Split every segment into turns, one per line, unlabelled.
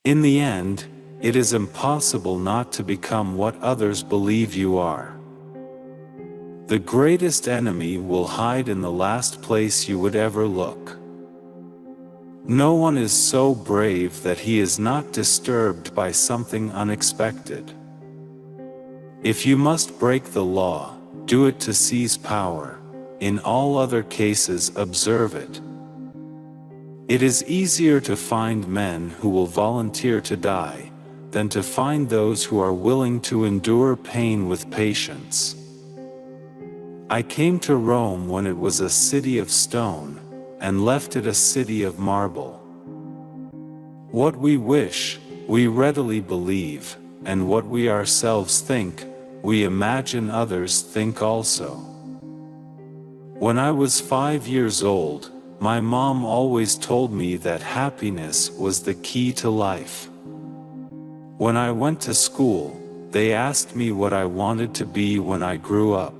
In the end, it is impossible not to become what others believe you are. The greatest enemy will hide in the last place you would ever look. No one is so brave that he is not disturbed by something unexpected. If you must break the law, do it to seize power. In all other cases, observe it. It is easier to find men who will volunteer to die than to find those who are willing to endure pain with patience. I came to Rome when it was a city of stone, and left it a city of marble. What we wish, we readily believe, and what we ourselves think, we imagine others think also. When I was 5 years old, my mom always told me that happiness was the key to life. When I went to school, they asked me what I wanted to be when I grew up.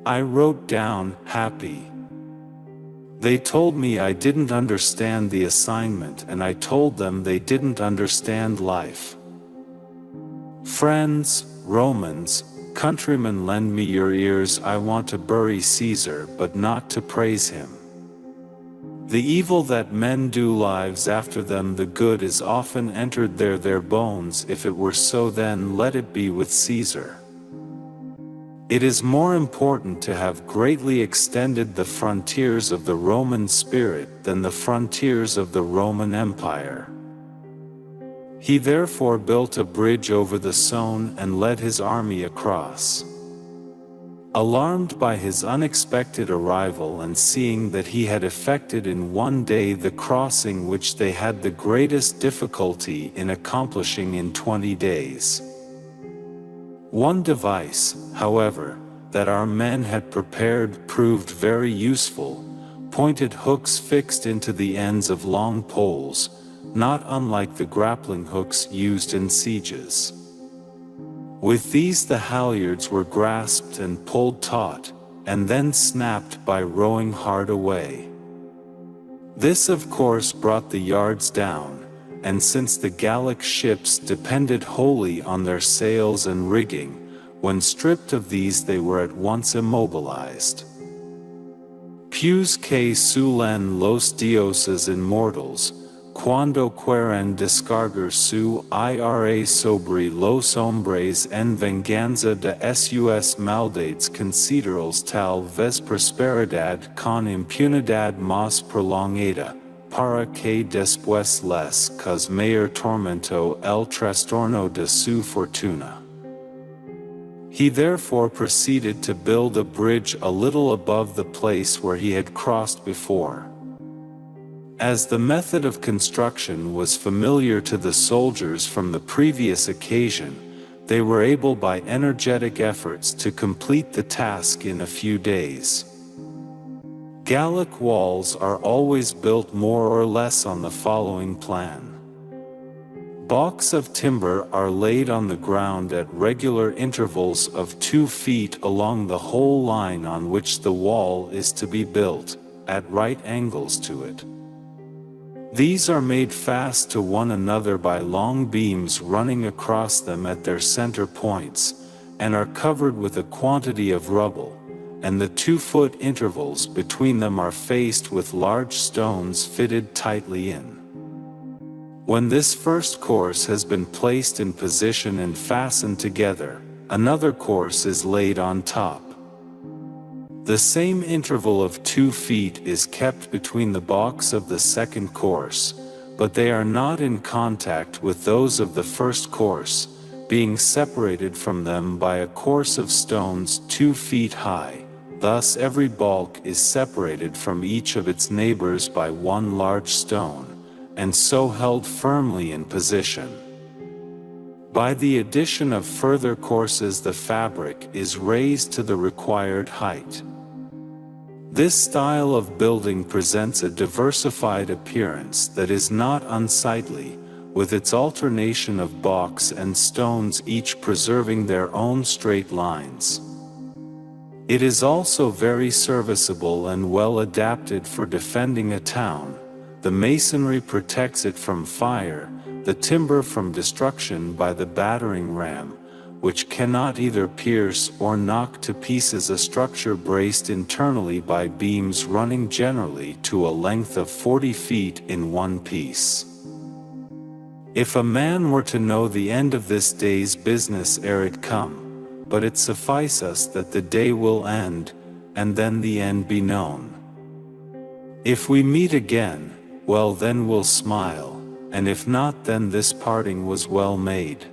I wrote down, happy. They told me I didn't understand the assignment, and I told them they didn't understand life. Friends, Romans, countrymen, lend me your ears. I want to bury Caesar, but not to praise him. The evil that men do lives after them, the good is often entered their bones. If it were so, then let it be with Caesar. It is more important to have greatly extended the frontiers of the Roman spirit than the frontiers of the Roman Empire. He therefore built a bridge over the Saône and led his army across. Alarmed by his unexpected arrival and seeing that he had effected in one day the crossing which they had the greatest difficulty in accomplishing in 20 days. One device, however, that our men had prepared proved very useful: pointed hooks fixed into the ends of long poles, not unlike the grappling hooks used in sieges. With these the halyards were grasped and pulled taut, and then snapped by rowing hard away. This of course brought the yards down, and since the Gallic ships depended wholly on their sails and rigging, when stripped of these they were at once immobilized. Puis que suelen los dioses inmortals, cuando quieren descargar su ira sobre los hombres en venganza de sus maldades, considerals tal vez prosperidad con impunidad más prolongada, para que después les cause mayor tormento el trastorno de su fortuna. He therefore proceeded to build a bridge a little above the place where he had crossed before. As the method of construction was familiar to the soldiers from the previous occasion, they were able by energetic efforts to complete the task in a few days. Gallic walls are always built more or less on the following plan. Balks of timber are laid on the ground at regular intervals of 2 feet along the whole line on which the wall is to be built, at right angles to it. These are made fast to one another by long beams running across them at their center points, and are covered with a quantity of rubble, and the 2-foot intervals between them are faced with large stones fitted tightly in. When this first course has been placed in position and fastened together, another course is laid on top. The same interval of 2 feet is kept between the balks of the second course, but they are not in contact with those of the first course, being separated from them by a course of stones 2 feet high. Thus every balk is separated from each of its neighbors by one large stone, and so held firmly in position. By the addition of further courses the fabric is raised to the required height. This style of building presents a diversified appearance that is not unsightly, with its alternation of balks and stones each preserving their own straight lines. It is also very serviceable and well adapted for defending a town, the masonry protects it from fire, the timber from destruction by the battering ram, which cannot either pierce or knock to pieces a structure braced internally by beams running generally to a length of 40 feet in one piece. If a man were to know the end of this day's business ere it come, but it suffice us that the day will end, and then the end be known. If we meet again, well then we'll smile, and if not then this parting was well made.